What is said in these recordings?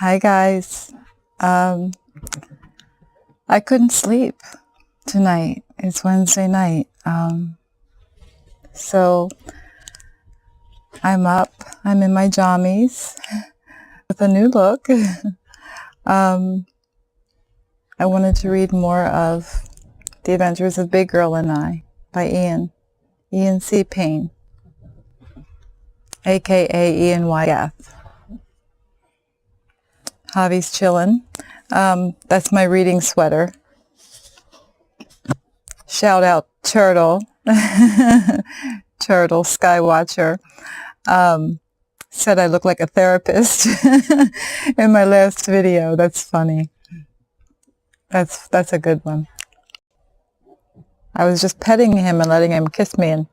Hi guys. I couldn't sleep tonight. It's Wednesday night. So I'm up. I'm in my jammies with a new look. I wanted to read more of The Adventures of Big Girl and I by Ian C. Payne, aka Ian Y. Gath. Javi's chillin'. That's my reading sweater. Shout out Turtle. Turtle Skywatcher. Said I look like a therapist in my last video. That's funny. That's a good one. I was just petting him and letting him kiss me, and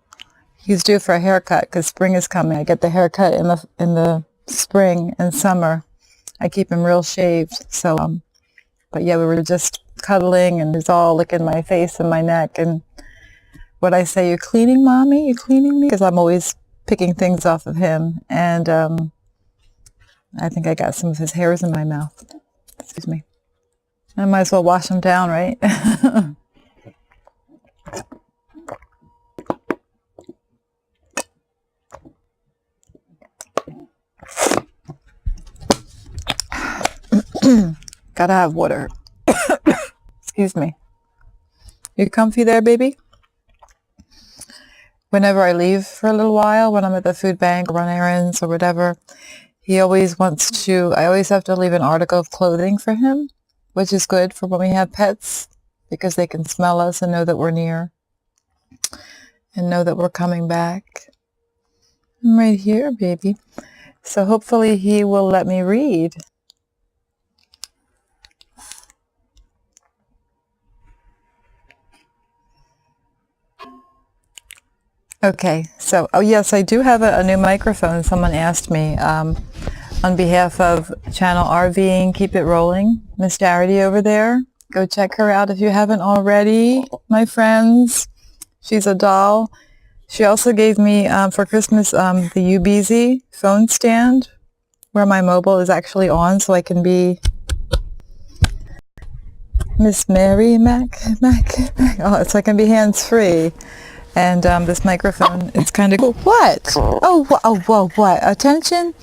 he's due for a haircut because spring is coming. I get the haircut in the spring and summer. I keep him real shaved. So, but yeah, we were just cuddling, and he's all licking my face and my neck. And what I say, "You cleaning, mommy? You cleaning me?" Because I'm always picking things off of him, and I think I got some of his hairs in my mouth. Excuse me. I might as well wash them down, right? Gotta have water. Excuse me. You comfy there, baby? Whenever I leave for a little while, when I'm at the food bank, run errands or whatever, he always wants to, I always have to leave an article of clothing for him, which is good for when we have pets, because they can smell us and know that we're near and know that we're coming back. I'm right here, baby. So hopefully he will let me read. Okay, so, oh yes, I do have a new microphone. Someone asked me on behalf of Channel RVing, Keep It Rolling, Miss Charity over there. Go check her out if you haven't already, my friends. She's a doll. She also gave me for Christmas the UBZ phone stand where my mobile is actually on, so I can be Miss Mary Mac. Oh, so I can be hands-free. And this microphone, it's kind of cool. What? Oh, whoa, what? Attention?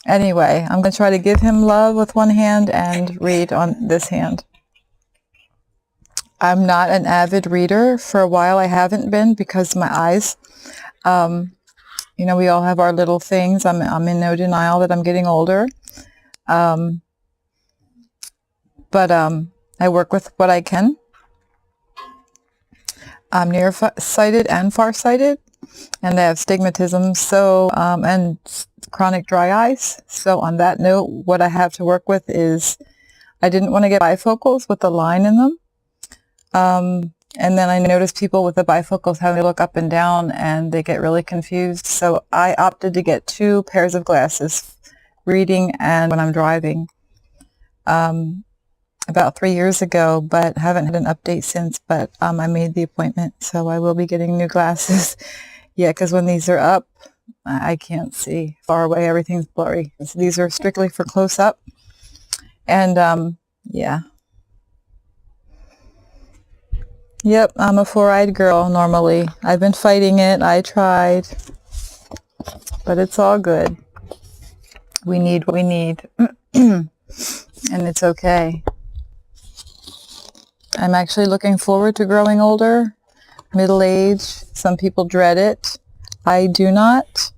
Anyway, I'm going to try to give him love with one hand and read on this hand. I'm not an avid reader. For a while I haven't been because of my eyes. You know, we all have our little things. I'm in no denial that I'm getting older. But I work with what I can. I'm nearsighted and farsighted, and I have stigmatism, so and chronic dry eyes. So on that note, what I have to work with is I didn't want to get bifocals with a line in them. And then I noticed people with the bifocals having to look up and down, and they get really confused. So I opted to get 2 pairs of glasses, reading and when I'm driving. About 3 years ago, but haven't had an update since, but I made the appointment, so I will be getting new glasses. Yeah, because when these are up, I can't see far away. Everything's blurry. So these are strictly for close-up. And, yeah. Yep, I'm a 4-eyed girl normally. I've been fighting it. I tried. But it's all good. We need what we need. And it's okay. I'm actually looking forward to growing older, middle age. Some people dread it. I do not.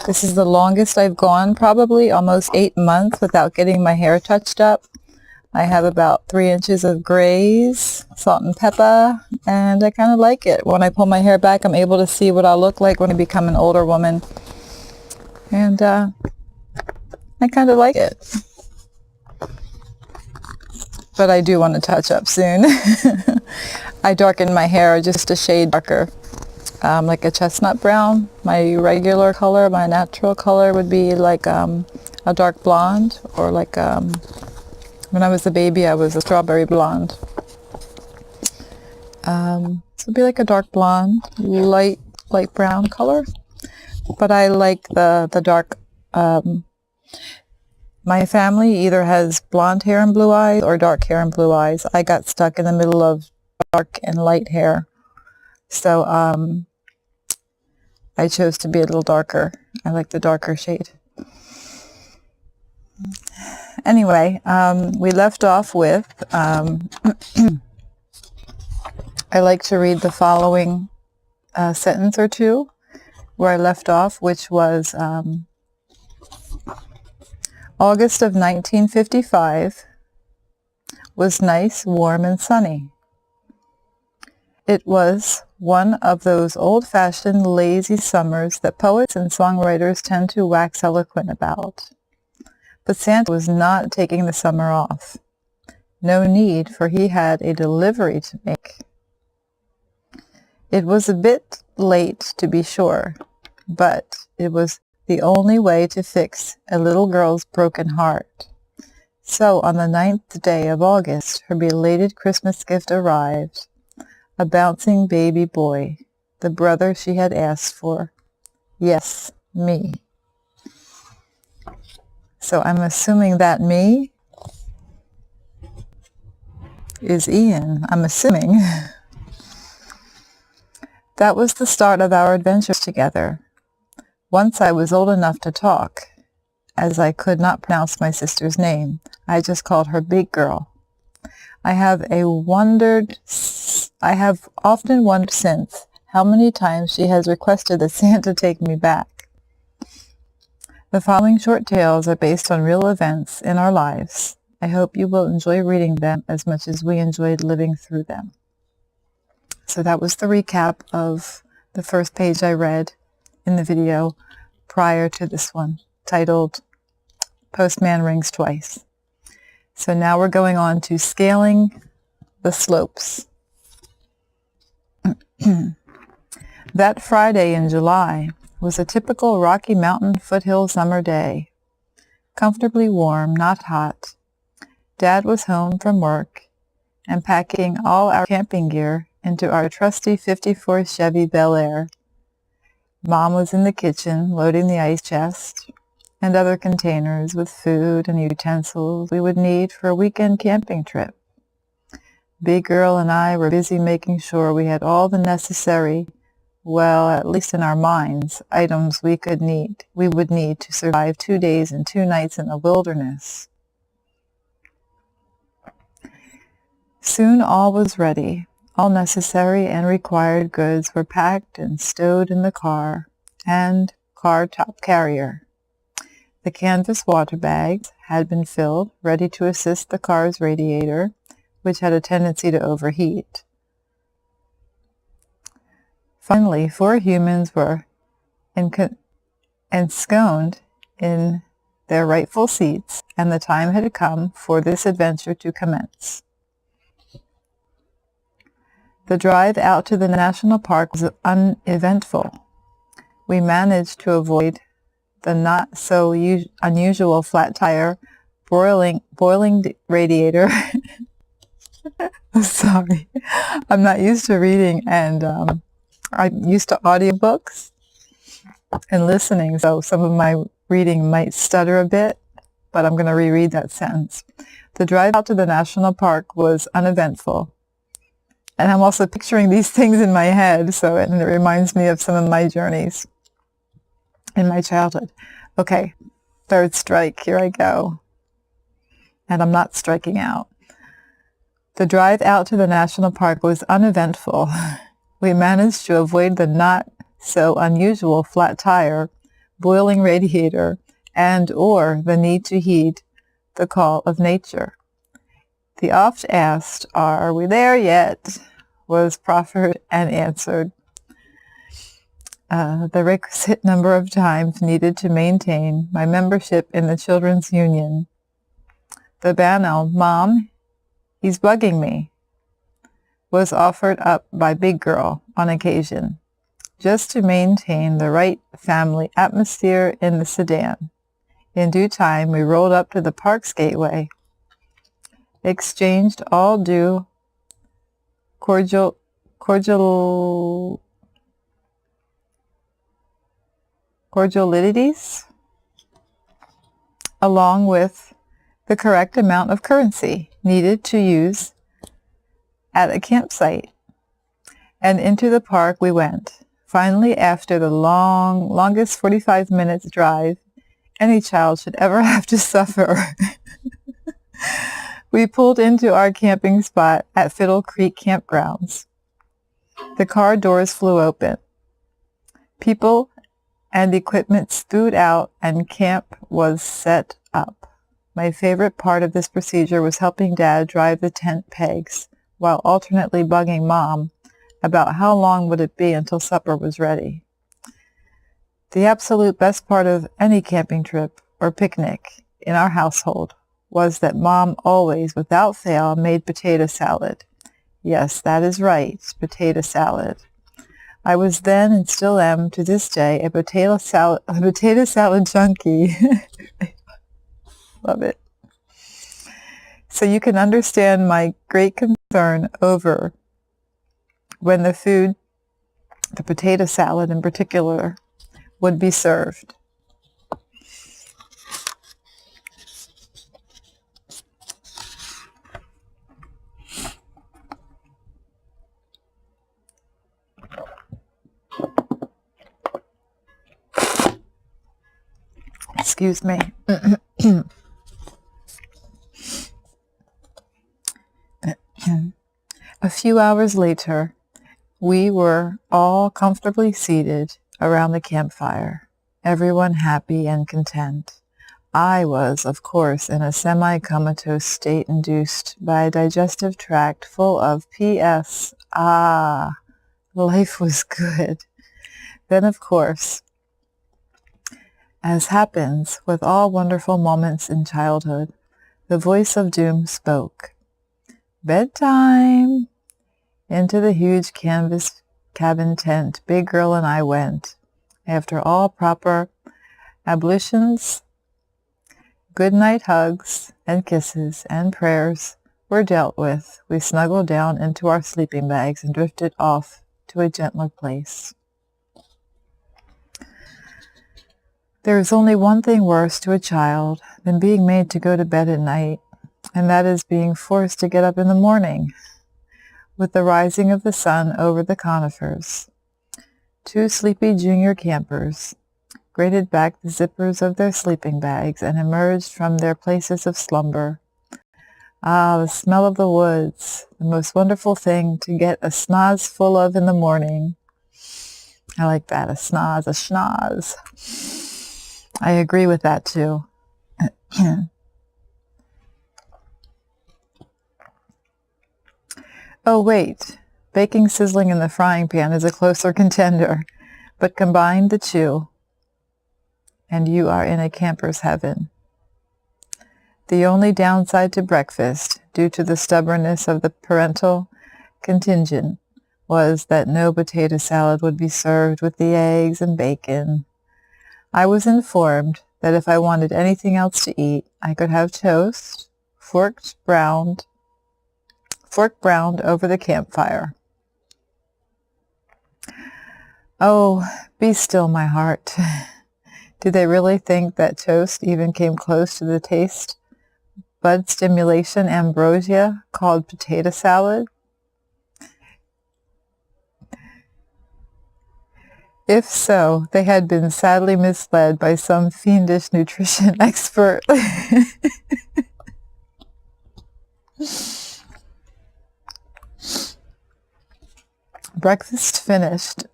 This is the longest I've gone, probably almost 8 months without getting my hair touched up. I have about 3 inches of grays, salt and pepper, and I kind of like it. When I pull my hair back, I'm able to see what I'll look like when I become an older woman. And I kind of like it. But I do want to touch up soon. I darkened my hair just a shade darker, like a chestnut brown. My regular color, my natural color would be like a dark blonde, or like when I was a baby I was a strawberry blonde. So it'd be like a dark blonde, light brown color. But I like the dark My family either has blonde hair and blue eyes or dark hair and blue eyes. I got stuck in the middle of dark and light hair. So I chose to be a little darker. I like the darker shade. Anyway, we left off with, I like to read the following sentence or two where I left off, which was August of 1955 was nice, warm, and sunny. It was one of those old-fashioned lazy summers that poets and songwriters tend to wax eloquent about. But Santa was not taking the summer off. No need, for he had a delivery to make. It was a bit late, to be sure, but it was the only way to fix a little girl's broken heart. So on the 9th day of August, her belated Christmas gift arrived, a bouncing baby boy, the brother she had asked for. Yes, me. So I'm assuming that me is Ian. I'm assuming. That was the start of our adventures together. Once I was old enough to talk, as I could not pronounce my sister's name. I just called her Big Girl. I have often wondered since how many times she has requested that Santa take me back. The following short tales are based on real events in our lives. I hope you will enjoy reading them as much as we enjoyed living through them. So that was the recap of the first page I read in the video prior to this one, titled Postman Rings Twice. So now we're going on to Scaling the Slopes. That Friday in July was a typical Rocky Mountain foothill summer day. Comfortably warm, not hot. Dad was home from work and packing all our camping gear into our trusty '54 Chevy Bel Air. Mom was in the kitchen loading the ice chest and other containers with food and utensils we would need for a weekend camping trip. Big Girl and I were busy making sure we had all the necessary, well, at least in our minds, items we would need to survive 2 days and 2 nights in the wilderness. Soon all was ready. All necessary and required goods were packed and stowed in the car and car top carrier. The canvas water bags had been filled, ready to assist the car's radiator, which had a tendency to overheat. Finally, 4 humans were ensconced in their rightful seats, and the time had come for this adventure to commence. The drive out to the national park was uneventful. We managed to avoid the not-so-unusual flat tire, boiling radiator. Sorry, I'm not used to reading, and I'm used to audiobooks and listening, so some of my reading might stutter a bit, but I'm going to reread that sentence. The drive out to the national park was uneventful. And I'm also picturing these things in my head, and it reminds me of some of my journeys in my childhood. Okay, third strike, here I go. And I'm not striking out. The drive out to the national park was uneventful. We managed to avoid the not-so-unusual flat tire, boiling radiator, and/or the need to heed the call of nature. The oft-asked, "Are we there yet?" was proffered and answered. The requisite number of times needed to maintain my membership in the Children's Union. The banal, "Mom, he's bugging me," was offered up by Big Girl on occasion, just to maintain the right family atmosphere in the sedan. In due time, we rolled up to the park's gateway, exchanged all due cordialities along with the correct amount of currency needed to use at a campsite. And into the park we went. Finally, after the longest 45 minutes drive any child should ever have to suffer, we pulled into our camping spot at Fiddle Creek Campgrounds. The car doors flew open. People and equipment spewed out, and camp was set up. My favorite part of this procedure was helping Dad drive the tent pegs while alternately bugging Mom about how long would it be until supper was ready. The absolute best part of any camping trip or picnic in our household was that Mom always, without fail, made potato salad. Yes, that is right, potato salad. I was then and still am to this day a potato salad junkie. Love it. So you can understand my great concern over when the food, the potato salad in particular, would be served. Excuse me. A few hours later, we were all comfortably seated around the campfire, everyone happy and content. I was, of course, in a semi-comatose state induced by a digestive tract full of P.S. Life was good. Then, of course, as happens with all wonderful moments in childhood, the voice of doom spoke. Bedtime! Into the huge canvas cabin tent Big Girl and I went. After all proper ablutions, good-night hugs and kisses and prayers were dealt with, we snuggled down into our sleeping bags and drifted off to a gentler place. There is only one thing worse to a child than being made to go to bed at night, and that is being forced to get up in the morning with the rising of the sun over the conifers. Two sleepy junior campers grated back the zippers of their sleeping bags and emerged from their places of slumber. Ah, the smell of the woods, the most wonderful thing to get a schnoz full of in the morning. I like that, a schnoz. I agree with that too. Oh wait, baking sizzling in the frying pan is a closer contender, but combine the two, and you are in a camper's heaven. The only downside to breakfast, due to the stubbornness of the parental contingent, was that no potato salad would be served with the eggs and bacon. I was informed that if I wanted anything else to eat, I could have toast, fork browned over the campfire. Oh, be still, my heart. Do they really think that toast even came close to the taste bud stimulation ambrosia called potato salad? If so, they had been sadly misled by some fiendish nutrition expert. Breakfast finished,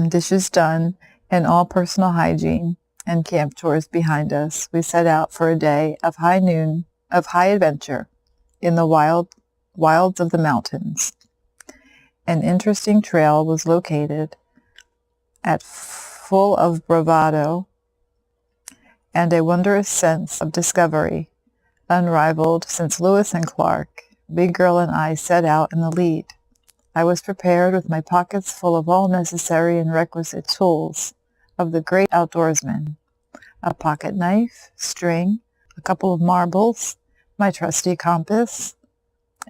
dishes done, and all personal hygiene and camp chores behind us, we set out for a day of high adventure in the wilds of the mountains. An interesting trail was located full of bravado and a wondrous sense of discovery, unrivaled since Lewis and Clark, Big Girl and I set out in the lead. I was prepared with my pockets full of all necessary and requisite tools of the great outdoorsman, a pocket knife, string, a couple of marbles, my trusty compass,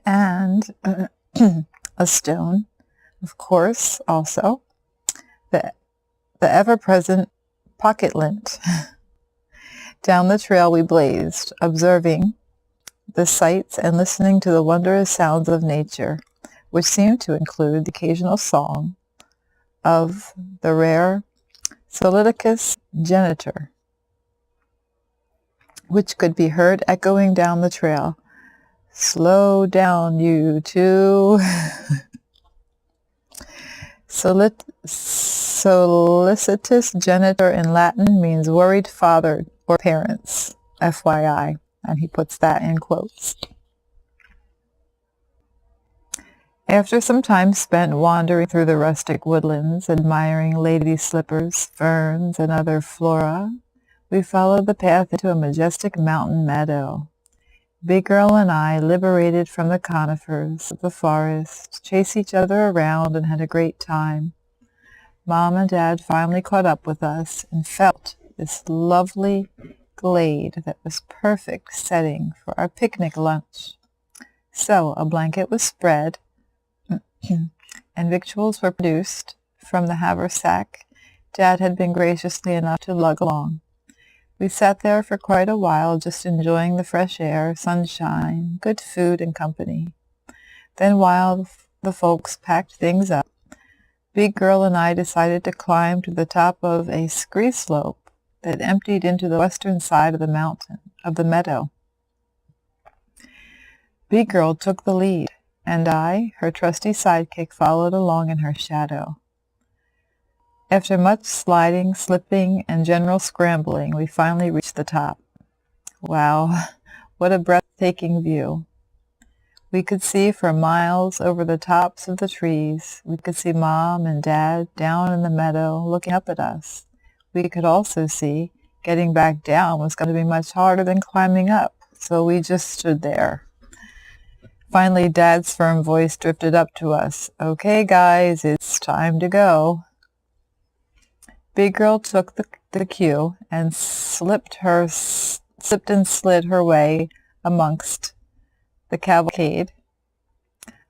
and a stone, of course, also, the ever-present pocket lint. Down the trail we blazed, observing the sights and listening to the wondrous sounds of nature, which seemed to include the occasional song of the rare Soliticus genitor, which could be heard echoing down the trail. Slow down, you two. Solicitous genitor in Latin means worried father or parents, FYI, and he puts that in quotes. After some time spent wandering through the rustic woodlands, admiring lady slippers, ferns, and other flora, we followed the path into a majestic mountain meadow. Big Girl and I, liberated from the conifers of the forest, chased each other around and had a great time. Mom and Dad finally caught up with us and felt this lovely glade that was perfect setting for our picnic lunch. So a blanket was spread and victuals were produced from the haversack Dad had been graciously enough to lug along. We sat there for quite a while, just enjoying the fresh air, sunshine, good food, and company. Then while the folks packed things up, Big Girl and I decided to climb to the top of a scree slope that emptied into the western side of the meadow. Big Girl took the lead, and I, her trusty sidekick, followed along in her shadow. After much sliding, slipping, and general scrambling, we finally reached the top. Wow, what a breathtaking view. We could see for miles over the tops of the trees. We could see Mom and Dad down in the meadow looking up at us. We could also see getting back down was going to be much harder than climbing up, so we just stood there. Finally, Dad's firm voice drifted up to us. "Okay, guys, it's time to go." Big Girl took the cue and slipped and slid her way amongst the cavalcade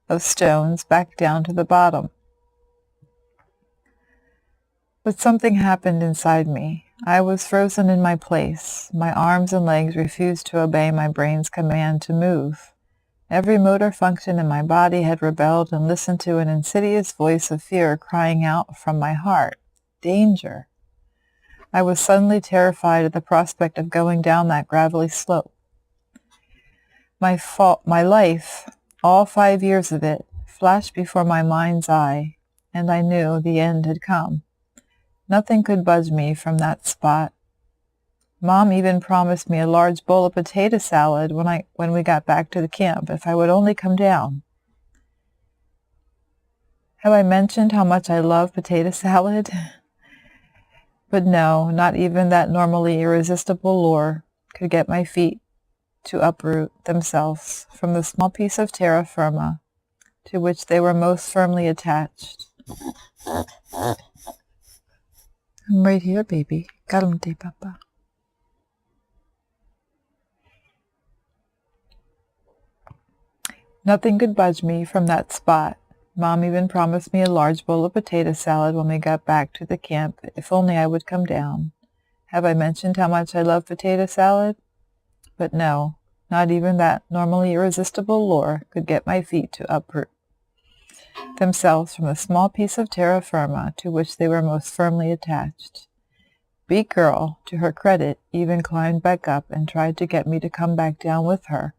of stones back down to the bottom. But something happened inside me. I was frozen in my place. My arms and legs refused to obey my brain's command to move. Every motor function in my body had rebelled and listened to an insidious voice of fear crying out from my heart. Danger. I was suddenly terrified at the prospect of going down that gravelly slope. My life, all 5 years of it, flashed before my mind's eye, and I knew the end had come. Nothing could budge me from that spot. Mom even promised me a large bowl of potato salad when we got back to the camp, if I would only come down. Have I mentioned how much I love potato salad? But no, not even that normally irresistible lure could get my feet to uproot themselves from the small piece of terra firma to which they were most firmly attached. I'm right here, baby. Calmate, papa. Nothing could budge me from that spot. Mom even promised me a large bowl of potato salad when we got back to the camp, if only I would come down. Have I mentioned how much I love potato salad? But no, not even that normally irresistible lure could get my feet to uproot themselves from the small piece of terra firma to which they were most firmly attached. Big Girl, to her credit, even climbed back up and tried to get me to come back down with her.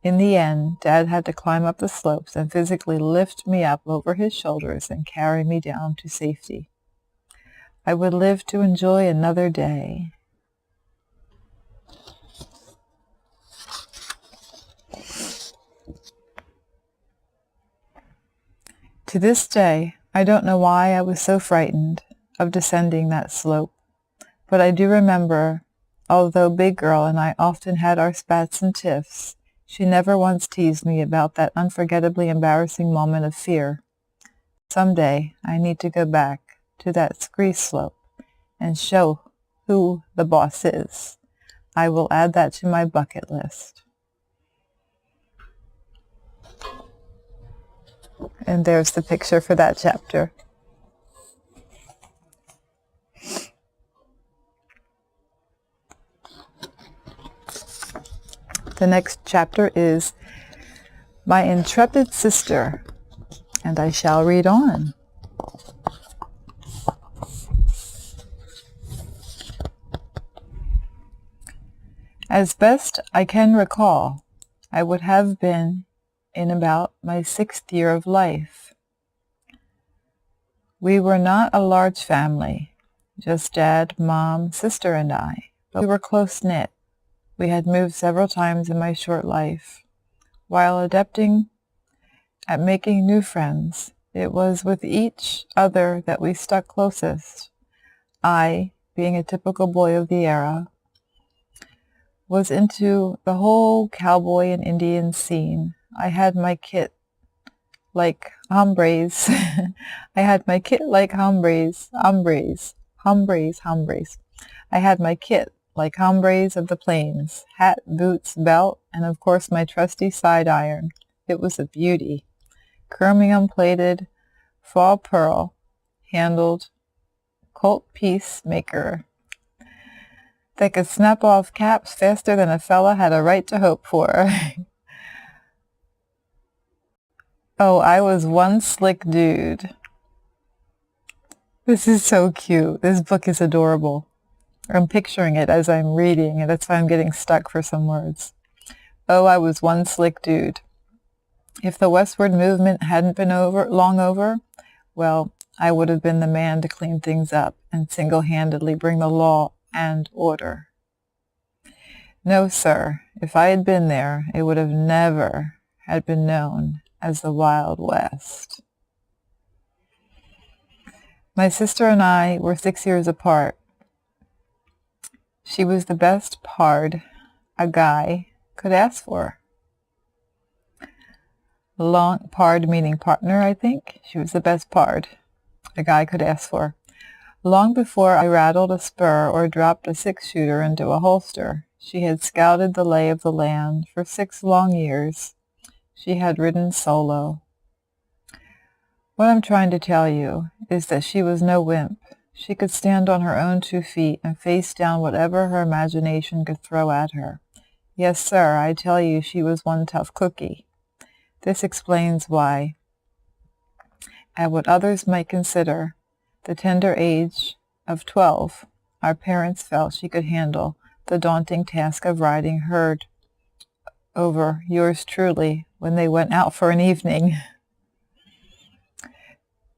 In the end, Dad had to climb up the slopes and physically lift me up over his shoulders and carry me down to safety. I would live to enjoy another day. To this day, I don't know why I was so frightened of descending that slope, but I do remember, although Big Girl and I often had our spats and tiffs, she never once teased me about that unforgettably embarrassing moment of fear. Someday, I need to go back to that scree slope and show who the boss is. I will add that to my bucket list. And there's the picture for that chapter. The next chapter is My Intrepid Sister, and I shall read on. As best I can recall, I would have been in about my 6th year of life. We were not a large family, just Dad, Mom, sister, and I, but we were close-knit. We had moved several times in my short life. While adapting at making new friends, it was with each other that we stuck closest. I, being a typical boy of the era, was into the whole cowboy and Indian scene. I had my kit like hombres. I had my kit like hombres. I had my kit like hombres of the plains, hat, boots, belt, and of course my trusty side iron. It was a beauty. Chromium plated, fall pearl, handled, Colt piece maker that could snap off caps faster than a fella had a right to hope for. Oh, I was one slick dude. This is so cute. This book is adorable. I'm picturing it as I'm reading, and that's why I'm getting stuck for some words. Oh, I was one slick dude. If the westward movement hadn't been long over, well, I would have been the man to clean things up and single-handedly bring the law and order. No, sir, if I had been there, it would have never had been known as the Wild West. My sister and I were 6 years apart. She was the best pard a guy could ask for. Pard meaning partner, I think. She was the best pard a guy could ask for. Long before I rattled a spur or dropped a 6-shooter into a holster, she had scouted the lay of the land for 6 long years. She had ridden solo. What I'm trying to tell you is that she was no wimp. She could stand on her own 2 feet and face down whatever her imagination could throw at her. Yes, sir, I tell you she was one tough cookie. This explains why, at what others might consider the tender age of 12, our parents felt she could handle the daunting task of riding herd over yours truly when they went out for an evening.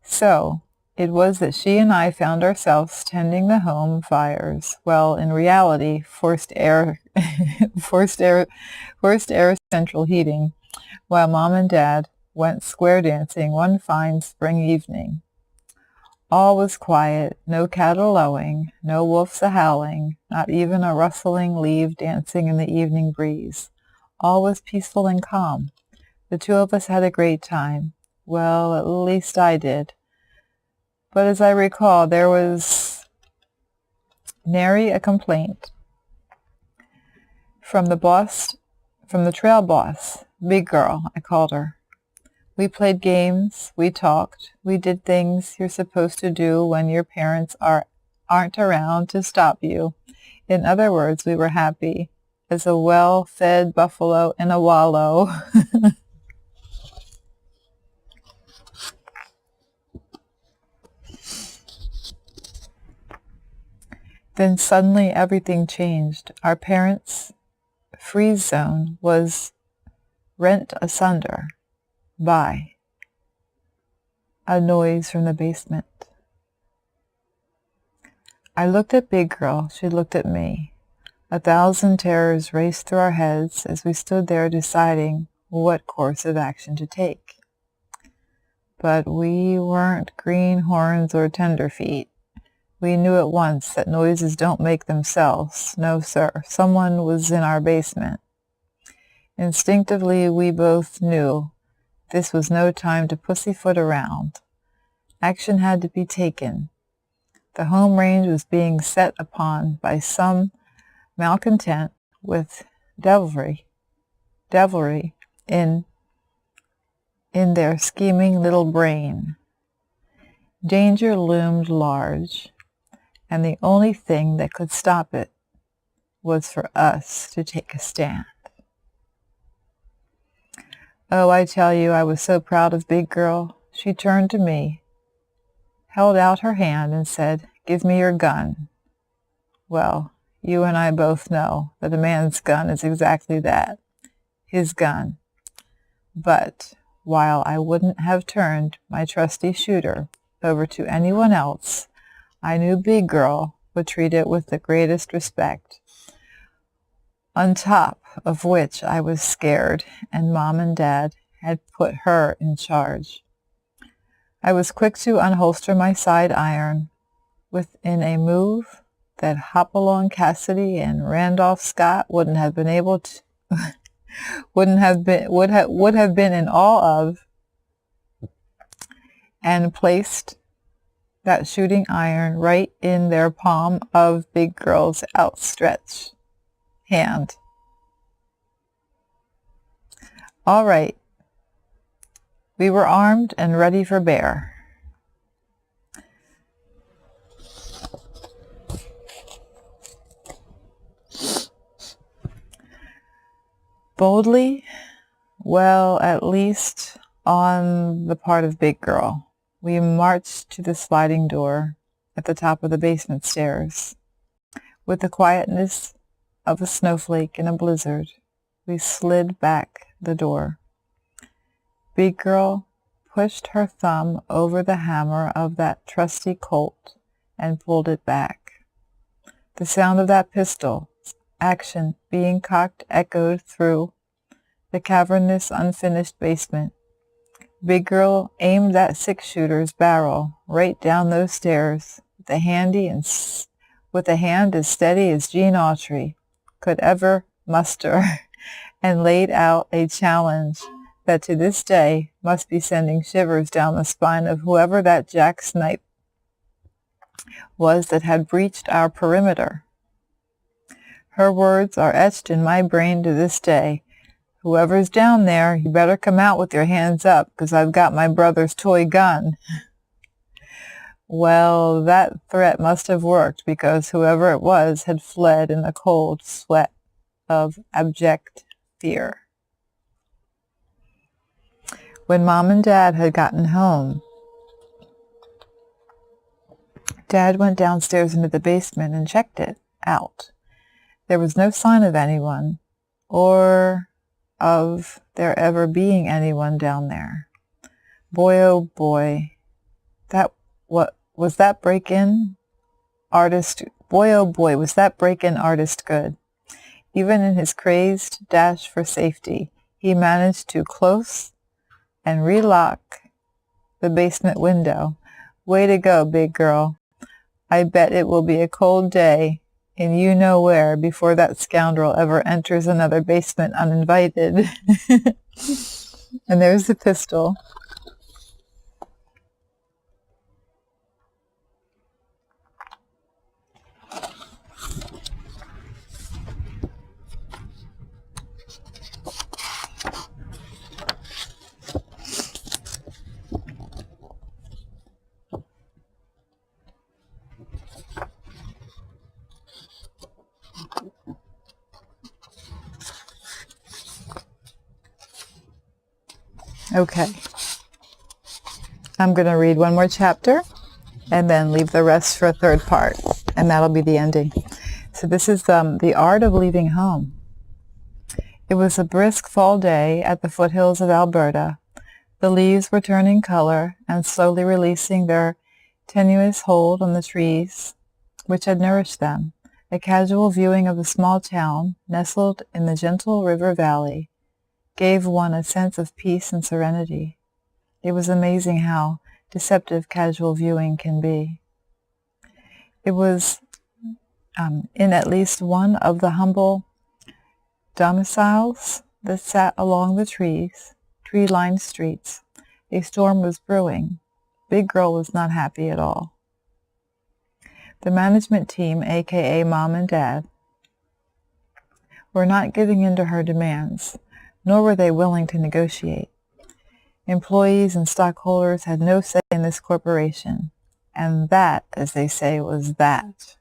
So it was that she and I found ourselves tending the home fires. Well, in reality, forced air central heating, while Mom and Dad went square dancing one fine spring evening. All was quiet, no cattle lowing, no wolves a-howling, not even a rustling leaf dancing in the evening breeze. All was peaceful and calm. The 2 of us had a great time. Well, at least I did. But as I recall, there was nary a complaint from the trail boss, big girl, I called her. We played games, we talked, we did things you're supposed to do when your parents aren't around to stop you. In other words, we were happy as a well-fed buffalo in a wallow. Then suddenly everything changed. Our parents' freeze zone was rent asunder by a noise from the basement. I looked at Big Girl. She looked at me. 1,000 terrors raced through our heads as we stood there deciding what course of action to take. But we weren't greenhorns or tenderfeet. We knew at once that noises don't make themselves. No, sir. Someone was in our basement. Instinctively, we both knew this was no time to pussyfoot around. Action had to be taken. The home range was being set upon by some malcontent with devilry in their scheming little brain. Danger loomed large, and the only thing that could stop it was for us to take a stand. Oh, I tell you, I was so proud of Big Girl. She turned to me, held out her hand, and said, "Give me your gun." Well, you and I both know that a man's gun is exactly that, his gun. But while I wouldn't have turned my trusty shooter over to anyone else, I knew Big Girl would treat it with the greatest respect. On top of which I was scared, and Mom and Dad had put her in charge. I was quick to unholster my side iron within a move that Hopalong Cassidy and Randolph Scott wouldn't have been able to would have been in awe of, and placed that shooting iron right in their palm of Big Girl's outstretched hand. All right. We were armed and ready for bear. Boldly, well, at least on the part of Big Girl, we marched to the sliding door at the top of the basement stairs. With the quietness of a snowflake in a blizzard, we slid back the door. Big Girl pushed her thumb over the hammer of that trusty Colt and pulled it back. The sound of that pistol action being cocked echoed through the cavernous, unfinished basement. Big Girl aimed that six-shooter's barrel right down those stairs with a hand as steady as Gene Autry could ever muster, and laid out a challenge that to this day must be sending shivers down the spine of whoever that jack snipe was that had breached our perimeter. Her words are etched in my brain to this day. "Whoever's down there, you better come out with your hands up, 'cause I've got my brother's toy gun." Well, that threat must have worked, because whoever it was had fled in a cold sweat of abject fear. When Mom and Dad had gotten home, Dad went downstairs into the basement and checked it out. There was no sign of anyone, or of there ever being anyone down there. Boy, oh boy, was that break-in artist good. Even in his crazed dash for safety, he managed to close and relock the basement window. Way to go, Big Girl. I bet it will be a cold day in you-know-where before that scoundrel ever enters another basement uninvited. And there's the pistol. Okay. I'm going to read one more chapter and then leave the rest for a third part, and that'll be the ending. So this is The Art of Leaving Home. It was a brisk fall day at the foothills of Alberta. The leaves were turning color and slowly releasing their tenuous hold on the trees which had nourished them. A casual viewing of the small town, nestled in the gentle river valley, gave one a sense of peace and serenity. It was amazing how deceptive casual viewing can be. It was in at least one of the humble domiciles that sat along the tree-lined streets. A storm was brewing. Big Girl was not happy at all. The management team, aka Mom and Dad, were not giving in to her demands, nor were they willing to negotiate. Employees and stockholders had no say in this corporation, and that, as they say, was that.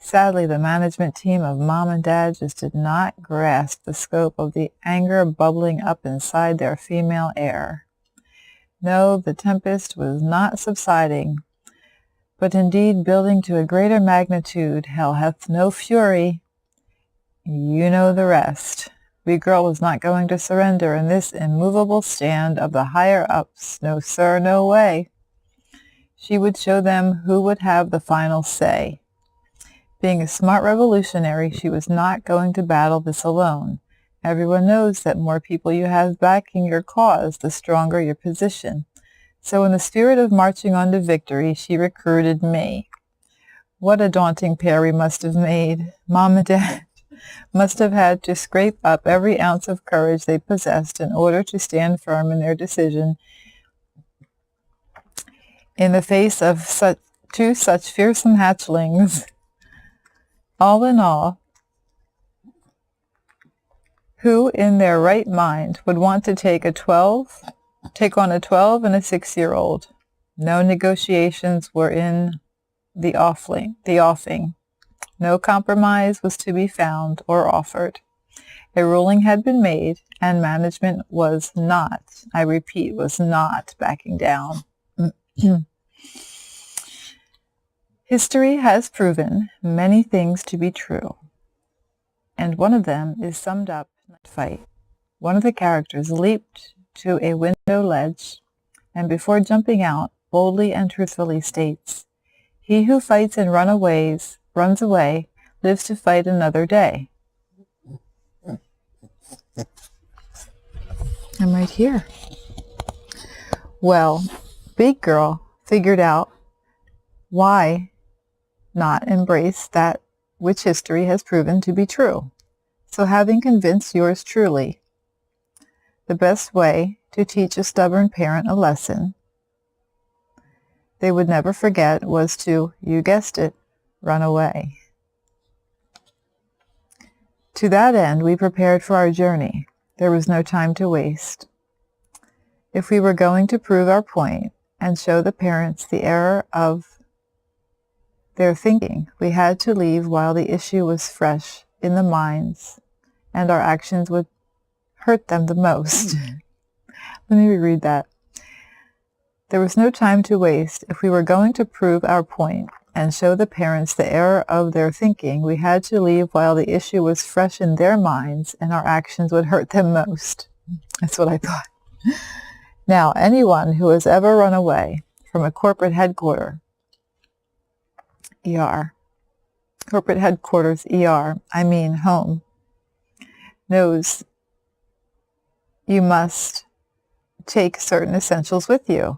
Sadly, the management team of Mom and Dad just did not grasp the scope of the anger bubbling up inside their female heir. No, the tempest was not subsiding, but indeed building to a greater magnitude. Hell hath no fury. You know the rest. Big Girl was not going to surrender in this immovable stand of the higher-ups. No, sir, no way. She would show them who would have the final say. Being a smart revolutionary, she was not going to battle this alone. Everyone knows that more people you have backing your cause, the stronger your position. So in the spirit of marching on to victory, she recruited me. What a daunting pair we must have made. Mom and Dad must have had to scrape up every ounce of courage they possessed in order to stand firm in their decision in the face of such fearsome hatchlings. All in all, who in their right mind would want to take on a 12 and a 6-year-old? No negotiations were in the offing. No compromise was to be found or offered. A ruling had been made, and management was not, I repeat, was not backing down. History has proven many things to be true, and one of them is summed up in that fight. One of the characters leaped to a window ledge, and before jumping out, boldly and truthfully states, "He who fights and runs away, lives to fight another day." I'm right here. Well, Big Girl figured out why not embrace that which history has proven to be true. So having convinced yours truly, the best way to teach a stubborn parent a lesson they would never forget was to, you guessed it, run away. To that end, we prepared for our journey. There was no time to waste. If we were going to prove our point and show the parents the error of their thinking, we had to leave while the issue was fresh in the minds, and our actions would hurt them the most. Let me reread that. There was no time to waste. If we were going to prove our point and show the parents the error of their thinking, we had to leave while the issue was fresh in their minds, and our actions would hurt them most. That's what I thought. Now, anyone who has ever run away from a corporate headquarters, home, knows you must take certain essentials with you.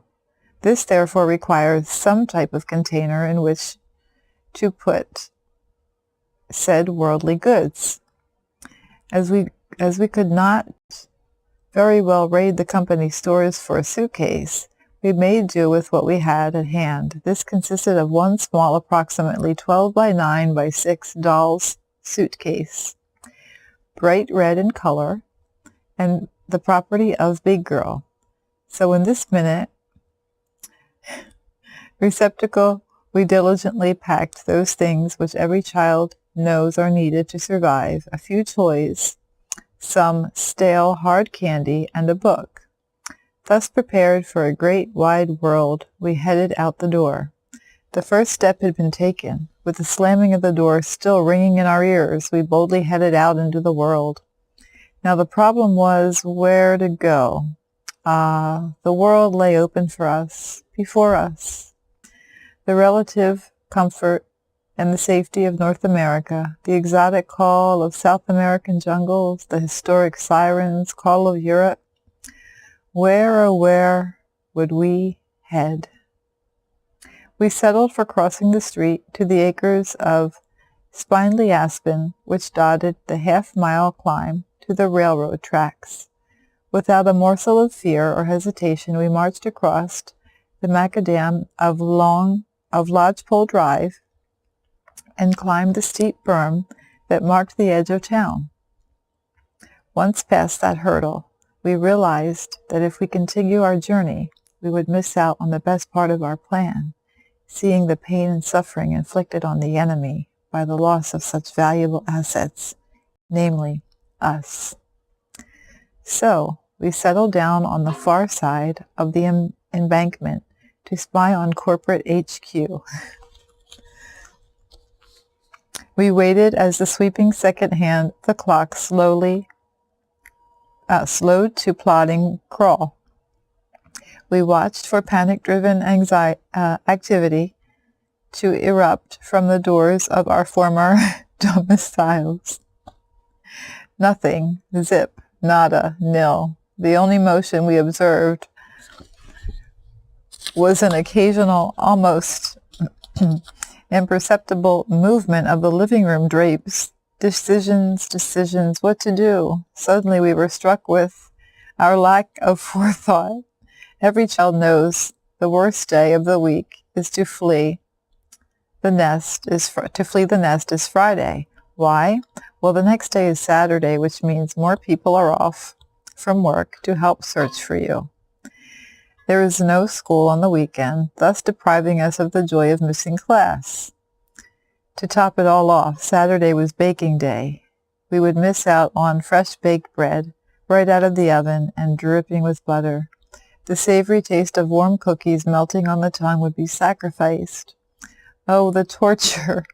This therefore requires some type of container in which to put said worldly goods. As we could not very well raid the company stores for a suitcase, we made do with what we had at hand. This consisted of one small, approximately 12 by 9 by 6 doll's suitcase, bright red in color, and the property of Big Girl. So in this receptacle, we diligently packed those things which every child knows are needed to survive: a few toys, some stale hard candy, and a book. Thus prepared for a great wide world, we headed out the door. The first step had been taken. With the slamming of the door still ringing in our ears, we boldly headed out into the world. Now the problem was where to go. The world lay open for us, before us. The relative comfort and the safety of North America, the exotic call of South American jungles, the historic sirens call of Europe. Where, oh where would we head? We settled for crossing the street to the acres of spindly aspen which dotted the half-mile climb to the railroad tracks. Without a morsel of fear or hesitation, we marched across the macadam of Lodgepole Drive and climbed the steep berm that marked the edge of town. Once past that hurdle, we realized that if we continue our journey, we would miss out on the best part of our plan, seeing the pain and suffering inflicted on the enemy by the loss of such valuable assets, namely us. So we settled down on the far side of the embankment to spy on corporate HQ. We waited as the sweeping second hand of the clock slowed to plodding crawl. We watched for panic-driven activity to erupt from the doors of our former domiciles. Nothing, zip, nada, nil. The only motion we observed was an occasional, almost imperceptible movement of the living room drapes. Decisions, what to do. Suddenly we were struck with our lack of forethought. Every child knows the worst day of the week is to flee. To flee the nest is Friday. Why? Well, the next day is Saturday, which means more people are off from work to help search for you. There is no school on the weekend, thus depriving us of the joy of missing class. To top it all off, Saturday was baking day. We would miss out on fresh baked bread, right out of the oven and dripping with butter. The savory taste of warm cookies melting on the tongue would be sacrificed. Oh, the torture!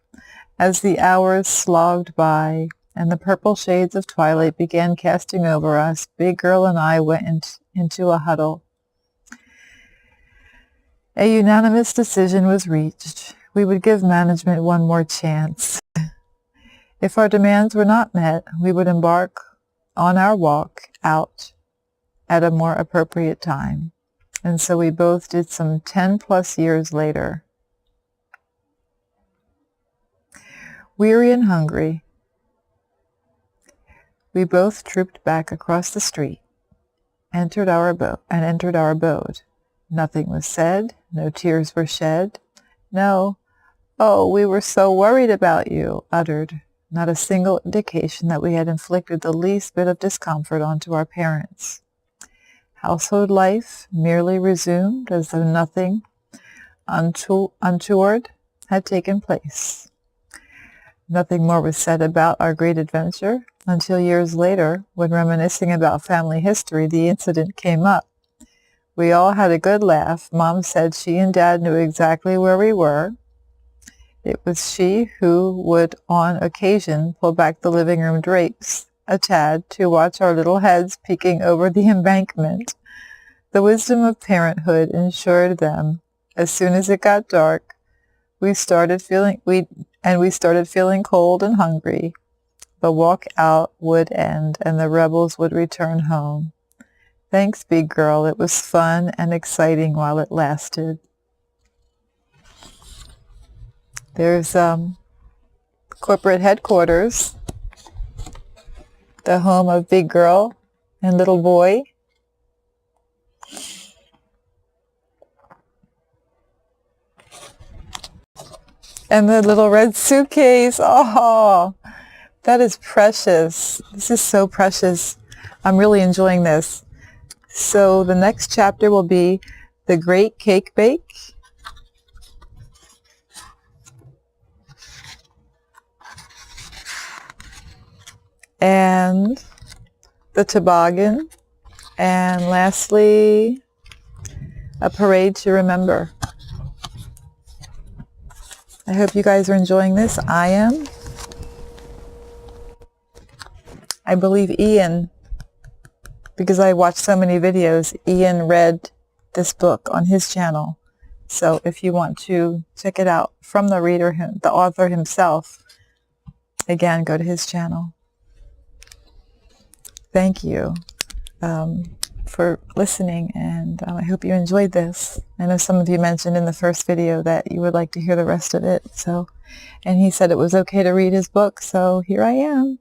As the hours slogged by and the purple shades of twilight began casting over us, Big Girl and I went into a huddle. A unanimous decision was reached. We would give management one more chance. If our demands were not met, we would embark on our walk out at a more appropriate time. And so we both did some 10+ years later. Weary and hungry, we both trooped back across the street, entered our abode. Nothing was said, no tears were shed. No, "Oh, we were so worried about you," uttered. Not a single indication that we had inflicted the least bit of discomfort onto our parents. Household life merely resumed as though nothing untoward had taken place. Nothing more was said about our great adventure until years later, when reminiscing about family history, the incident came up. We all had a good laugh. Mom said she and Dad knew exactly where we were. It was she who would, on occasion, pull back the living room drapes a tad to watch our little heads peeking over the embankment. The wisdom of parenthood ensured them, as soon as it got dark, we started feeling cold and hungry. The walk out would end, and the rebels would return home. Thanks, Big Girl. It was fun and exciting while it lasted. There's corporate headquarters, the home of Big Girl and Little Boy. And the little red suitcase. Oh, that is precious. This is so precious. I'm really enjoying this. So the next chapter will be The Great Cake Bake. And the toboggan. And lastly, a parade to remember. I hope you guys are enjoying this. I am. I believe Ian, because I watched so many videos, Ian read this book on his channel. So if you want to check it out from the reader, the author himself, again, go to his channel. Thank you for listening, and I hope you enjoyed this. I know some of you mentioned in the first video that you would like to hear the rest of it. And he said it was okay to read his book, so here I am.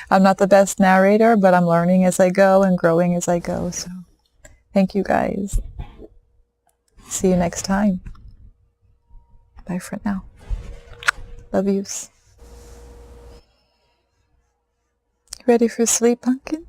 I'm not the best narrator, but I'm learning as I go and growing as I go. So thank you guys. See you next time. Bye for now. Love yous. Ready for sleep, pumpkin?